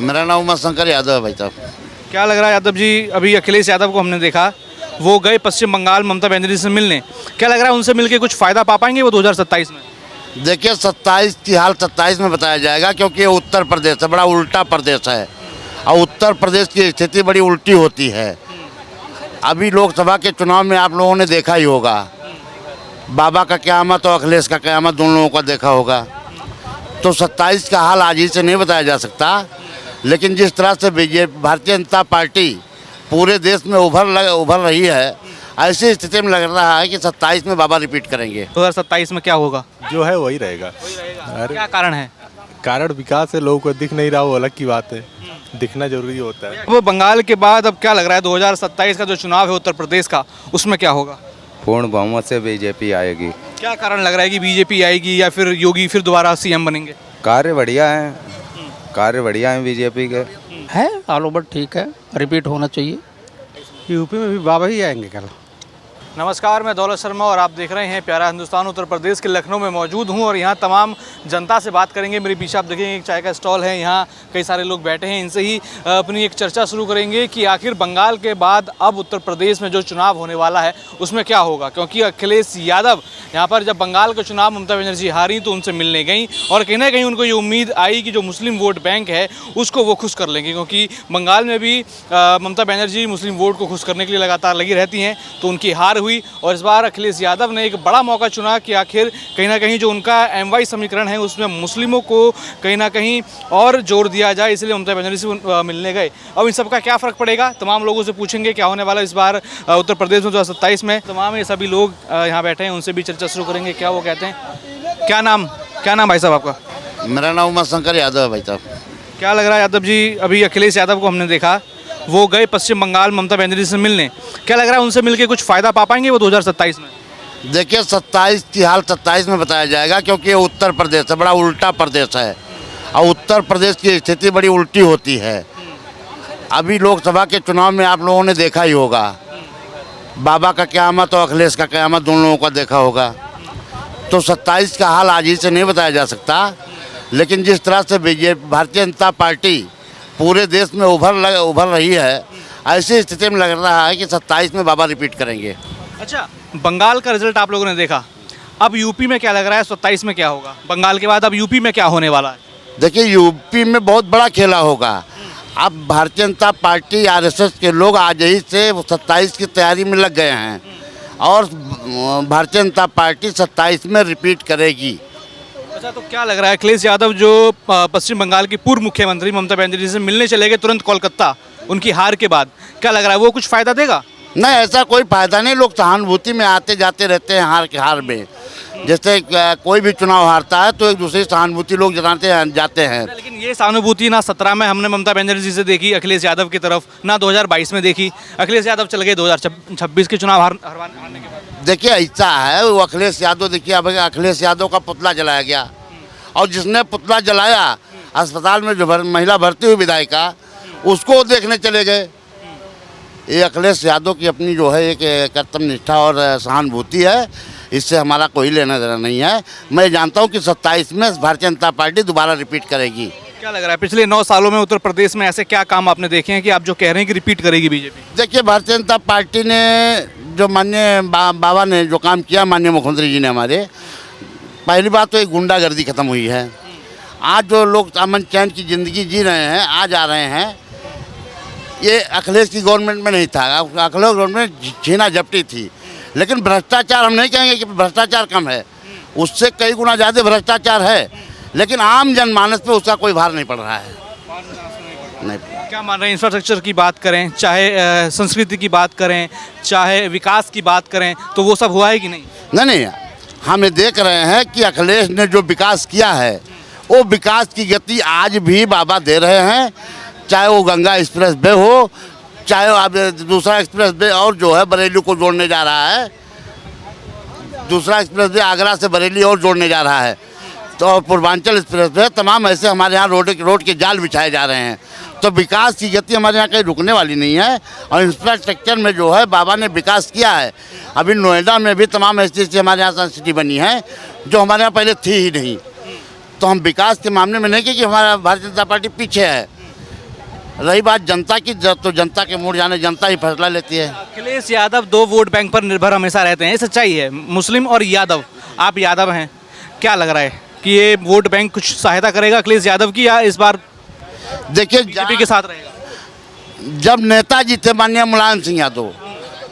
मेरा नाम उमाशंकर यादव है भाई साहब। क्या लग रहा है यादव जी, अभी अखिलेश यादव को हमने देखा, वो गए पश्चिम बंगाल ममता बनर्जी से मिलने। क्या लग रहा है उनसे मिलके कुछ फ़ायदा पा पाएंगे वो 2027 में? देखिए 27 की हाल 27 में बताया जाएगा, क्योंकि ये उत्तर प्रदेश है, बड़ा उल्टा प्रदेश है और उत्तर प्रदेश की स्थिति बड़ी उल्टी होती है। अभी लोकसभा के चुनाव में आप लोगों ने देखा ही होगा, बाबा का क़यामत और अखिलेश का क़यामत दोनों लोगों का देखा होगा। तो 27 का हाल आज ही से नहीं बताया जा सकता, लेकिन जिस तरह से बीजेपी भारतीय जनता पार्टी पूरे देश में उभर रही है, ऐसी स्थिति में लग रहा है कि 27 में बाबा रिपीट करेंगे। 2027 में क्या होगा? जो है वही रहेगा। अरे क्या कारण है? कारण विकास है, लोगों को दिख नहीं रहा वो अलग की बात है, दिखना जरूरी होता है। वो बंगाल के बाद अब क्या लग रहा है 2027 का जो चुनाव है उत्तर प्रदेश का, उसमें क्या होगा? पूर्ण बहुमत से बीजेपी आएगी। क्या कारण लग रहा है कि बीजेपी आएगी या फिर योगी फिर दोबारा सीएम बनेंगे? कार्य बढ़िया है, कार्य बढ़िया है बीजेपी के। है ऑल ओवर ठीक है, रिपीट होना चाहिए। यूपी में भी बाबा ही आएंगे कल। नमस्कार, मैं दौलत शर्मा और आप देख रहे हैं प्यारा हिंदुस्तान। उत्तर प्रदेश के लखनऊ में मौजूद हूं और यहां तमाम जनता से बात करेंगे। मेरे पीछे आप देखेंगे एक चाय का स्टॉल है, यहां कई सारे लोग बैठे हैं। इनसे ही अपनी एक चर्चा शुरू करेंगे कि आखिर बंगाल के बाद अब उत्तर प्रदेश में जो चुनाव होने वाला है उसमें क्या होगा, क्योंकि अखिलेश यादव यहाँ पर जब बंगाल का चुनाव ममता बनर्जी हारी तो उनसे मिलने गई और कहीं ना कहीं उनको ये उम्मीद आई कि जो मुस्लिम वोट बैंक है उसको वो खुश कर लेंगे, क्योंकि बंगाल में भी ममता बनर्जी मुस्लिम वोट को खुश करने के लिए लगातार लगी रहती हैं। तो उनकी हार हुई और इस बार अखिलेश यादव ने एक बड़ा मौका चुना कि आखिर कहीं ना कहीं जो उनका MY समीकरण है उसमें मुस्लिमों को कहीं ना कहीं और जोर दिया जाए, इसलिए ममता बनर्जी से मिलने गए। अब इन सबका क्या फ़र्क पड़ेगा, तमाम लोगों से पूछेंगे क्या होने वाला इस बार उत्तर प्रदेश में 2027 में। तमाम ये सभी लोग यहाँ बैठे हैं, उनसे भी चर्चा शुरू करेंगे क्या वो कहते हैं। क्या नाम भाई साहब आपका? मेरा नाम उमाशंकर यादव है भाई साहब। क्या लग रहा है यादव जी, अभी अखिलेश यादव को हमने देखा, वो गए पश्चिम बंगाल ममता बनर्जी से मिलने। क्या लग रहा है उनसे मिलके कुछ फ़ायदा पा पाएंगे वो 2027 में? देखिए 27 की हाल 27 में बताया जाएगा, क्योंकि ये उत्तर प्रदेश है, बड़ा उल्टा प्रदेश है और उत्तर प्रदेश की स्थिति बड़ी उल्टी होती है। अभी लोकसभा के चुनाव में आप लोगों ने देखा ही होगा, बाबा का क़यामत और अखिलेश का क़यामत दोनों लोगों का देखा होगा। तो 27 का हाल आज ही से नहीं बताया जा सकता, लेकिन जिस तरह से बीजेपी भारतीय जनता पार्टी पूरे देश में उभर रही है, ऐसी स्थिति में लग रहा है कि 27 में बाबा रिपीट करेंगे। अच्छा, बंगाल का रिजल्ट आप लोगों ने देखा, अब यूपी में क्या लग रहा है 27 में क्या होगा? बंगाल के बाद अब यूपी में क्या होने वाला है? देखिए यूपी में बहुत बड़ा खेला होगा। अब भारतीय जनता पार्टी RSS के लोग आज ही से 27 की तैयारी में लग गए हैं और भारतीय जनता पार्टी 27 में रिपीट करेगी। अच्छा, तो क्या लग रहा है अखिलेश यादव जो पश्चिम बंगाल की पूर्व मुख्यमंत्री ममता बनर्जी से मिलने चले गए तुरंत कोलकाता उनकी हार के बाद, क्या लग रहा है वो कुछ फ़ायदा देगा? नहीं, ऐसा कोई फ़ायदा नहीं। लोग सहानुभूति में आते जाते रहते हैं हार में। जैसे कोई भी चुनाव हारता है तो एक दूसरे सहानुभूति लोग जताते जाते हैं। लेकिन ये सहानुभूति ना 17 में हमने ममता बनर्जी से देखी अखिलेश यादव की तरफ, ना 2022 में देखी। अखिलेश यादव चल गए 2026 के चुनाव हारने के बाद। देखिए ऐसा है, वो अखिलेश यादव, देखिए अब अखिलेश यादव का पुतला जलाया गया और जिसने पुतला जलाया अस्पताल में जो महिला भर्ती हुई विधायिका, उसको देखने चले गए। ये अखिलेश यादव की अपनी जो है एक कर्तव्य निष्ठा और सहानुभूति है, इससे हमारा कोई लेना देना नहीं है। मैं जानता हूँ कि 27 में भारतीय जनता पार्टी दोबारा रिपीट करेगी। क्या लग रहा है पिछले 9 सालों में उत्तर प्रदेश में ऐसे क्या काम आपने देखे हैं कि आप जो कह रहे हैं कि रिपीट करेगी बीजेपी? देखिए भारतीय जनता पार्टी ने जो माननीय बाबा ने जो काम किया, माननीय मुख्यमंत्री जी ने हमारे, पहली बात तो एक गुंडागर्दी खत्म हुई है। आज जो लोग अमन चैन की ज़िंदगी जी रहे हैं, आज आ रहे हैं, ये अखिलेश की गवर्नमेंट में नहीं था। अखिलेश गवर्नमेंट छीना झपटी थी, लेकिन भ्रष्टाचार हम नहीं कहेंगे कि भ्रष्टाचार कम है, उससे कई गुना ज़्यादा भ्रष्टाचार है, लेकिन आम जनमानस पे उसका कोई भार नहीं पड़ रहा है। नहीं। क्या मान रहे हैं, इंफ्रास्ट्रक्चर की बात करें, चाहे संस्कृति की बात करें, चाहे विकास की बात करें, तो वो सब हुआ है कि नहीं? नहीं, हम ये देख रहे हैं कि अखिलेश ने जो विकास किया है वो विकास की गति आज भी बाबा दे रहे हैं। चाहे वो गंगा एक्सप्रेस वे हो, चाहे अब दूसरा एक्सप्रेस वे और जो है बरेली को जोड़ने जा रहा है, दूसरा एक्सप्रेस वे आगरा से बरेली और जोड़ने जा रहा है, तो पूर्वांचल एक्सप्रेस वे, तमाम ऐसे हमारे यहाँ रोड के जाल बिछाए जा रहे हैं। तो विकास की गति हमारे यहाँ कहीं रुकने वाली नहीं है और इंफ्रास्ट्रक्चर में जो है बाबा ने विकास किया है। अभी नोएडा में भी तमाम ऐसी हमारे यहाँ सिटी बनी है जो हमारे यहाँ पहले थी ही नहीं। तो हम विकास के मामले में नहीं कि हमारा भारतीय जनता पार्टी पीछे है, रही बात जनता की, तो जनता के मूड जाने, जनता ही फैसला लेती है। अखिलेश यादव दो वोट बैंक पर निर्भर हमेशा रहते हैं, ये सच्चाई है। मुस्लिम और यादव, आप यादव हैं, क्या लग रहा है कि ये वोट बैंक कुछ सहायता करेगा अखिलेश यादव की, या इस बार देखिए, बीजेपी के साथ रहेगा? जब नेताजी थे माननीय मुलायम सिंह यादव,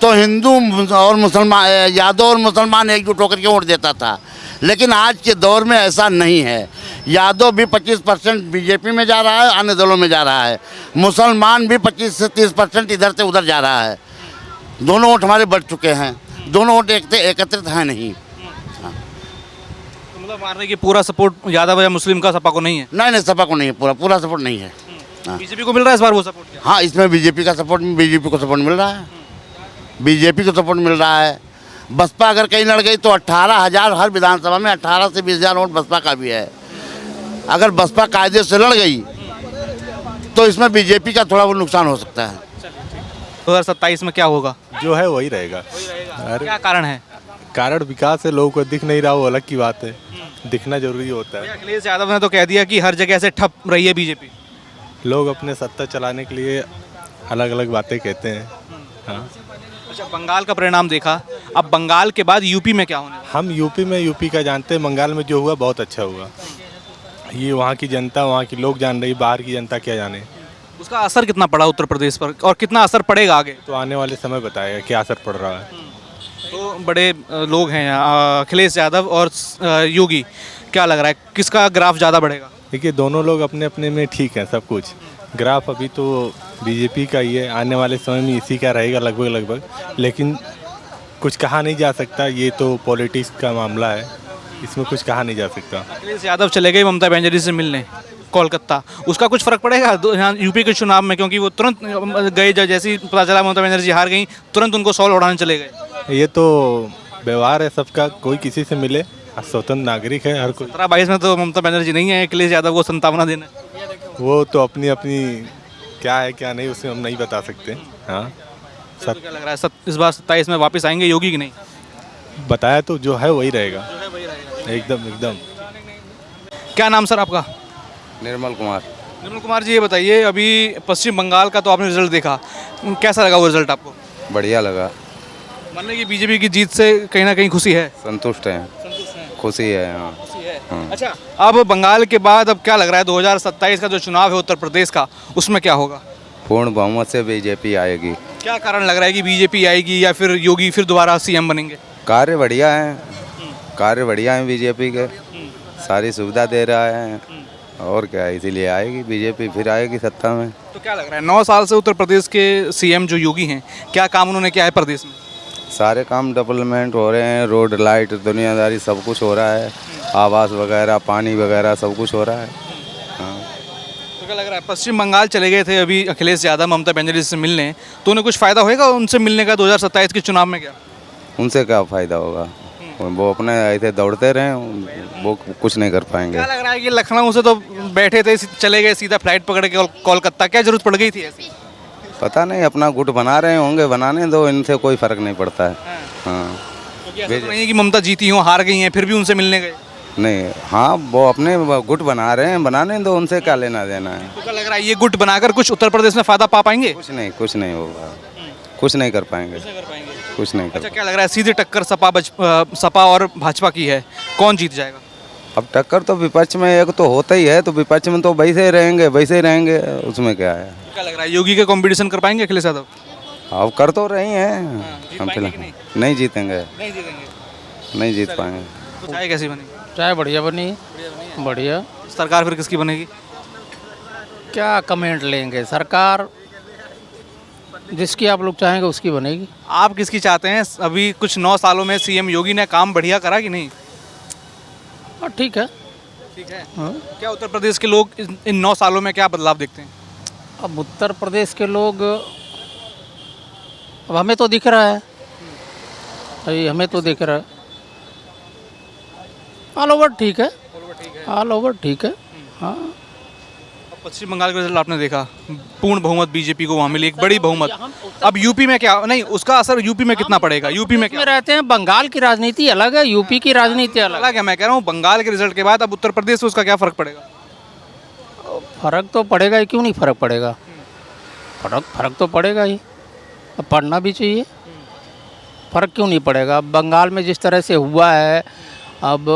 तो हिंदू और मुसलमान, यादव और मुसलमान एकजुट होकर के वोट देता था। लेकिन आज के दौर में ऐसा नहीं है। यादव भी 25% बीजेपी में जा रहा है, अन्य दलों में जा रहा है। मुसलमान भी 25 से 30% इधर से उधर जा रहा है। दोनों वोट हमारे बढ़ चुके हैं, दोनों वोट एकत्रित हैं नहीं। तो मतलब मारने की पूरा सपोर्ट यादव या मुस्लिम का सपा को नहीं है? नहीं, सपा को नहीं है, पूरा सपोर्ट नहीं है। बीजेपी को मिल रहा है इस बार वो सपोर्ट क्या? हाँ, इसमें बीजेपी को सपोर्ट मिल रहा है। बीजेपी को सपोर्ट मिल रहा है। बसपा अगर कहीं लड़ गई तो 18,000 हर विधानसभा में 18 से 20,000 वोट बसपा का भी है। अगर बसपा कायदे से लड़ गई तो इसमें बीजेपी का थोड़ा बहुत नुकसान हो सकता है। 2027 में क्या होगा? जो है वही रहेगा। अरे क्या कारण है? कारण विकास है, लोगों को दिख नहीं रहा वो अलग की बात है, दिखना जरूरी होता है। अखिलेश यादव ने तो कह दिया कि हर जगह से ठप रही है बीजेपी। लोग अपने सत्ता चलाने के लिए अलग अलग बातें कहते हैं। हाँ, अच्छा, बंगाल का परिणाम देखा, अब बंगाल के बाद यूपी में क्या होने वाला? हम यूपी का जानते हैं। बंगाल में जो हुआ बहुत अच्छा हुआ। ये वहाँ की जनता, वहाँ के लोग जान रही, बाहर की जनता क्या जाने। उसका असर कितना पड़ा उत्तर प्रदेश पर, और कितना असर पड़ेगा आगे? तो आने वाले समय बताएगा क्या असर पड़ रहा है। तो बड़े लोग हैं यहाँ, अखिलेश यादव और योगी, क्या लग रहा है किसका ग्राफ ज़्यादा बढ़ेगा? देखिए, दोनों लोग अपने अपने में ठीक हैं सब कुछ। ग्राफ अभी तो बीजेपी का ही है, आने वाले समय में इसी का रहेगा लगभग। लेकिन कुछ कहा नहीं जा सकता, ये तो पॉलिटिक्स का मामला है, इसमें कुछ कहा नहीं जा सकता। अखिलेश यादव चले गए ममता बनर्जी से मिलने कोलकाता, उसका कुछ फ़र्क पड़ेगा यहाँ यूपी के चुनाव में? क्योंकि वो तुरंत गए, जैसे ही पता चला ममता बनर्जी हार गई, तुरंत उनको सॉल उड़ाने चले गए। ये तो व्यवहार है सबका, कोई किसी से मिले, स्वतंत्र नागरिक है हर कोई। 17-22 में तो ममता बनर्जी नहीं है, अखिलेश यादव को संतावना देना। वो तो अपनी क्या है क्या नहीं, उसमें हम नहीं बता सकते। हाँ, तो क्या लग रहा है इस बार 27 में वापस आएंगे योगी की नहीं? बताया तो जो है वही रहेगा, एकदम। क्या नाम सर आपका? निर्मल कुमार। निर्मल कुमार जी, ये बताइए, अभी पश्चिम बंगाल का तो आपने रिजल्ट देखा, कैसा लगा वो रिजल्ट आपको? बढ़िया लगा। मानने की बीजेपी की जीत से कहीं ना कहीं खुशी है? संतुष्ट हैं, खुशी है। हाँ, अच्छा, अब बंगाल के बाद अब क्या लग रहा है 2027 का जो चुनाव है उत्तर प्रदेश का, उसमें क्या होगा? पूर्ण बहुमत से बीजेपी आएगी। क्या कारण लग रहा है कि बीजेपी आएगी या फिर योगी फिर दोबारा सीएम बनेंगे? कार्य बढ़िया है बीजेपी के, सारी सुविधा दे रहा है, और क्या है, इसीलिए आएगी बीजेपी, फिर आएगी सत्ता में। तो क्या लग रहा है 9 साल से उत्तर प्रदेश के सीएम जो योगी हैं, क्या काम उन्होंने किया है प्रदेश में? सारे काम डेवलपमेंट हो रहे हैं, रोड लाइट दुनियादारी सब कुछ हो रहा है, आवास वगैरह पानी वगैरह सब कुछ हो रहा है। हाँ। तो क्या लग रहा है पश्चिम बंगाल चले गए थे अभी अखिलेश यादव ममता बनर्जी से मिलने, तो उन्हें कुछ फ़ायदा होएगा उनसे मिलने का 2027 के चुनाव में? क्या उनसे क्या फ़ायदा होगा, वो अपने ऐसे दौड़ते रहे, वो कुछ नहीं कर पाएंगे। क्या लग रहा है कि लखनऊ से तो बैठे थे, चले गए सीधा फ्लाइट पकड़ के कोलकाता, क्या जरूरत पड़ गई थी ऐसी? पता नहीं, अपना गुट बना रहे होंगे, बनाने दो, इनसे कोई फर्क नहीं पड़ता है। हाँ, तो ऐसा तो नहीं है कि ममता जीती हो, हार गई हैं, फिर भी उनसे मिलने गए? नहीं, हाँ, वो अपने गुट बना रहे हैं, बनाने दो, उनसे क्या लेना देना है। तो क्या लग रहा है ये गुट बनाकर कुछ उत्तर प्रदेश में फ़ायदा पा पाएंगे? कुछ नहीं होगा, कुछ नहीं कर पाएंगे, कुछ नहीं कर। अच्छा, क्या लग रहा है सीधी टक्कर सपा और भाजपा की है, कौन जीत जाएगा? अब टक्कर तो विपक्ष में एक तो होता ही है, तो विपक्ष में तो वैसे ही रहेंगे, उसमें क्या है। क्या लग रहा है योगी के कंपटीशन कर पाएंगे अखिलेश यादव? अब कर तो रही हैं, जीत हम पाएंगे कि फिलहाल नहीं जीतेंगे, नहीं जीत पाएंगे। तो चाय कैसी बनी? चाय बढ़िया बनी, बढ़िया। सरकार फिर किसकी बनेगी? क्या कमेंट लेंगे, सरकार जिसकी आप लोग चाहेंगे उसकी बनेगी। आप किसकी चाहते हैं? अभी कुछ 9 सालों में सीएम योगी ने काम बढ़िया करा कि नहीं? हाँ, ठीक है। ठीक है। हाँ। क्या उत्तर प्रदेश के लोग इन 9 सालों में क्या बदलाव देखते हैं? अब उत्तर प्रदेश के लोग, अब हमें तो दिख रहा है, अभी हमें तो दिख रहा है, ऑल ओवर ठीक है, ऑल ओवर ठीक है। हाँ, पश्चिम बंगाल का रिजल्ट आपने देखा, पूर्ण बहुमत बीजेपी को वहाँ मिली, एक बड़ी बहुमत। अब यूपी में क्या, नहीं उसका असर यूपी में कितना पड़ेगा? यूपी में क्या रहते हैं, बंगाल की राजनीति अलग है, यूपी की राजनीति अलग है। मैं कह रहा हूँ बंगाल के रिजल्ट के बाद अब उत्तर प्रदेश में उसका क्या फर्क पड़ेगा? फर्क तो पड़ेगा ही, क्यों नहीं फर्क पड़ेगा। फर्क तो पड़ेगा ही, अब पड़ना भी चाहिए। फ़र्क क्यों नहीं पड़ेगा? अब बंगाल में जिस तरह से हुआ है, अब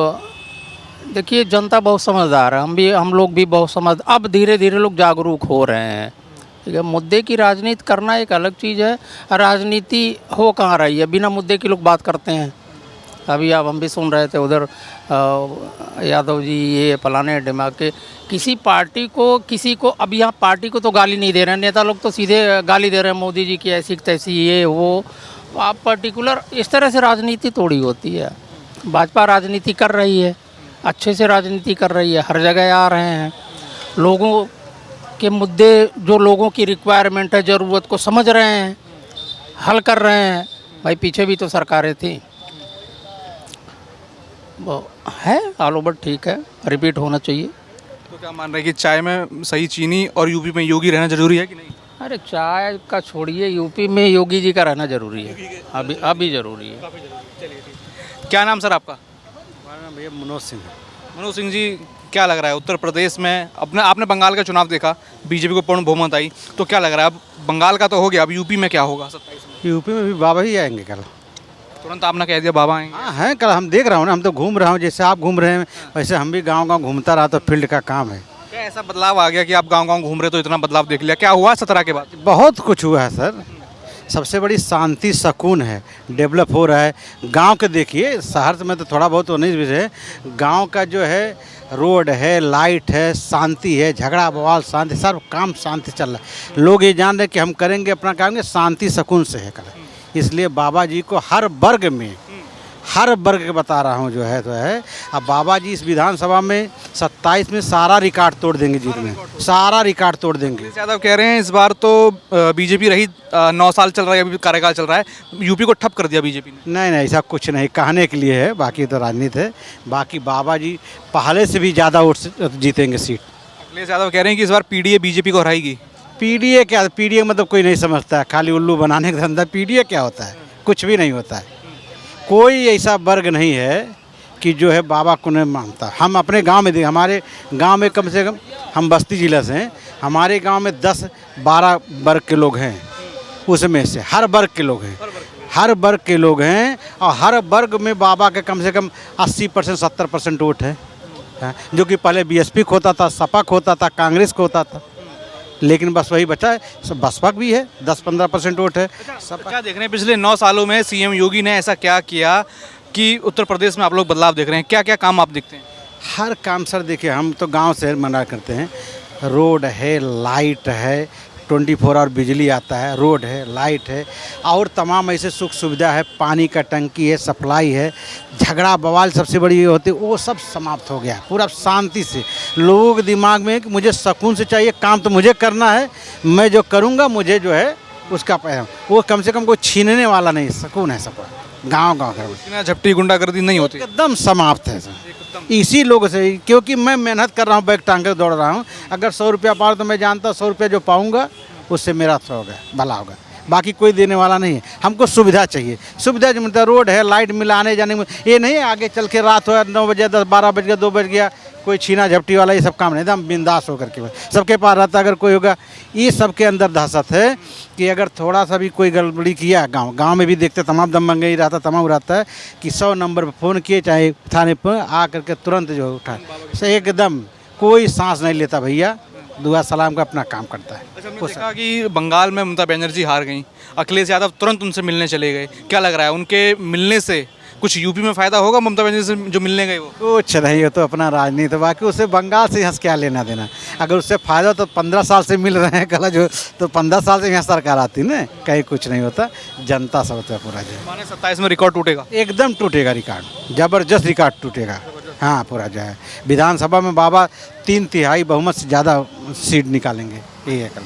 देखिए जनता बहुत समझदार है, हम लोग भी बहुत अब धीरे धीरे लोग जागरूक हो रहे हैं। ठीक है, मुद्दे की राजनीति करना एक अलग चीज़ है। राजनीति हो कहाँ रही है, बिना मुद्दे की लोग बात करते हैं। अभी आप हम भी सुन रहे थे उधर यादव जी ये फलाने दिमाग के किसी को अब यहाँ पार्टी को तो गाली नहीं दे रहे हैं, नेता लोग तो सीधे गाली दे रहे हैं मोदी जी की ऐसी तैसी ये वो। आप पर्टिकुलर इस तरह से राजनीति थोड़ी होती है। भाजपा राजनीति कर रही है, अच्छे से राजनीति कर रही है, हर जगह आ रहे हैं, लोगों के मुद्दे जो लोगों की रिक्वायरमेंट है, ज़रूरत को समझ रहे हैं, हल कर रहे हैं। भाई पीछे भी तो सरकारें थी, वो है ऑल ओवर ठीक है, रिपीट होना चाहिए। तो क्या मान रहे हैं कि चाय में सही चीनी और यूपी में योगी रहना जरूरी है कि नहीं? अरे चाय का छोड़िए, यूपी में योगी जी का रहना जरूरी है, अभी जरूरी है। क्या नाम सर आपका? हमारा नाम भैया मनोज सिंह है। मनोज सिंह जी, क्या लग रहा है उत्तर प्रदेश में आपने बंगाल का चुनाव देखा, बीजेपी को पूर्ण बहुमत आई, तो क्या लग रहा है अब बंगाल का तो हो गया, अब यूपी में क्या होगा 27 में? यूपी में भी बाबा ही आएंगे कल। तुरंत आपने कह दिया बाबा आएंगे। हाँ हैं, कल हम देख रहा हूँ ना, हम तो घूम रहा हूँ, जैसे आप घूम रहे हैं वैसे हम भी गांव घूमता रहा, तो फील्ड का काम है। क्या ऐसा बदलाव आ गया कि आप गांव घूम रहे तो इतना बदलाव देख लिया? क्या हुआ 17 के बाद? बहुत कुछ हुआ है सर। सबसे बड़ी शांति सुकून है, डेवलप हो रहा है। गांव के देखिए, शहर में तो थोड़ा बहुत होने भी है, गांव का जो है रोड है, लाइट है, शांति है, झगड़ा बवाल शांति, सब काम शांति चल रहा है। लोग ये जान रहे कि हम करेंगे अपना काम, शांति सुकून से है कर। इसलिए बाबा जी को हर वर्ग के बता रहा हूँ जो है तो है। अब बाबा जी इस विधानसभा में 27 में सारा रिकॉर्ड तोड़ देंगे, जीत में सारा रिकॉर्ड तोड़ देंगे। यादव कह रहे हैं इस बार तो बीजेपी रही 9 साल चल रहा है, अभी कार्यकाल चल रहा है, यूपी को ठप कर दिया बीजेपी ने। नहीं ऐसा कुछ नहीं, कहने के लिए है, बाकी तो राजनीति है। बाकी बाबा जी पहले से भी ज़्यादा वोट से जीतेंगे सीट। अखिलेश यादव कह रहे हैं कि इस बार पीडीए बीजेपी को हराएगी। पीडीए क्या, पीडीए मतलब कोई नहीं समझता है, खाली उल्लू बनाने का धंधा। पीडीए क्या होता है? कुछ भी नहीं होता है। कोई ऐसा वर्ग नहीं है कि जो है बाबा को नहीं मानता। हम अपने गांव में हमारे गांव में कम से कम, हम बस्ती जिला से हैं, हमारे गांव में 10-12 वर्ग के लोग हैं, उसमें से हर वर्ग के लोग हैं, हर वर्ग के लोग हैं। और हर वर्ग में बाबा के कम से कम 80% 70% वोट है, जो कि पहले बीएसपी को होता था, सपा को होता था, कांग्रेस को होता था, लेकिन बस वही बचा है। बसपा भी है, 10-15% वोट है। क्या देख रहे हैं पिछले 9 सालों में सीएम योगी ने ऐसा क्या किया कि उत्तर प्रदेश में आप लोग बदलाव देख रहे हैं? क्या क्या काम आप देखते हैं? हर काम सर देखिए, हम तो गांव से मना करते हैं। रोड है, लाइट है, 24 आवर बिजली आता है, रोड है, लाइट है, और तमाम ऐसे सुख सुविधा है, पानी का टंकी है, सप्लाई है। झगड़ा बवाल सबसे बड़ी ये होती है, वो सब समाप्त हो गया पूरा शांति से। लोगों के दिमाग में कि मुझे सुकून से चाहिए, काम तो मुझे करना है, मैं जो करूँगा मुझे जो है उसका पैसा, वो कम से कम कोई छीनने वाला नहीं, सुकून है सब गाँव घर। झपटी गुंडागर्दी नहीं होती, एकदम समाप्त है सर इसी लोगों से। क्योंकि मैं मेहनत कर रहा हूँ, बैग टांग कर दौड़ रहा हूँ। अगर 100 रुपया पाऊँ तो मैं जानता हूँ 100 रुपया जो पाऊँगा उससे मेरा तो होगा, भला होगा। बाकी कोई देने वाला नहीं है। हमको सुविधा चाहिए, सुविधा जो मिलता, रोड है, लाइट मिला, आने जाने में ये नहीं है आगे चल के रात हो 9 बजे 10-12 बज गया 2 बज गया, कोई छीना झपटी वाला ये सब काम नहीं। एकदम बिंदास होकर के सबके पास रहता। अगर कोई होगा, ये सबके अंदर दहशत है कि अगर थोड़ा सा भी कोई गड़बड़ी किया, गांव में भी देखते तमाम दम मंगई रहता, तमाम रहता है कि 100 नंबर पर फ़ोन किए, चाहे थाने पर आ करके तुरंत जो उठा से एकदम कोई सांस नहीं लेता भैया, दुआ सलाम का अपना काम करता है। अच्छा, हमने देखा कि बंगाल में ममता बनर्जी हार गई, अखिलेश यादव तुरंत उनसे मिलने चले गए। क्या लग रहा है उनके मिलने से कुछ यूपी में फ़ायदा होगा ममता बनर्जी से जो मिलने गए? वो कुछ नहीं, हो तो अपना राजनीति, बाकी उससे बंगाल से यहाँ क्या लेना देना। अगर उससे फ़ायदा तो 15 साल से मिल रहे हैं कल जो, तो 15 साल से यहाँ सरकार आती ना, कहीं कुछ नहीं होता, जनता सब होता है पूरा जो। माने 27 में रिकॉर्ड टूटेगा? एकदम टूटेगा रिकॉर्ड, ज़बरदस्त रिकॉर्ड टूटेगा। हाँ पूरा जो है विधानसभा में बाबा 3/3 बहुमत से ज़्यादा सीट निकालेंगे, ये है कल।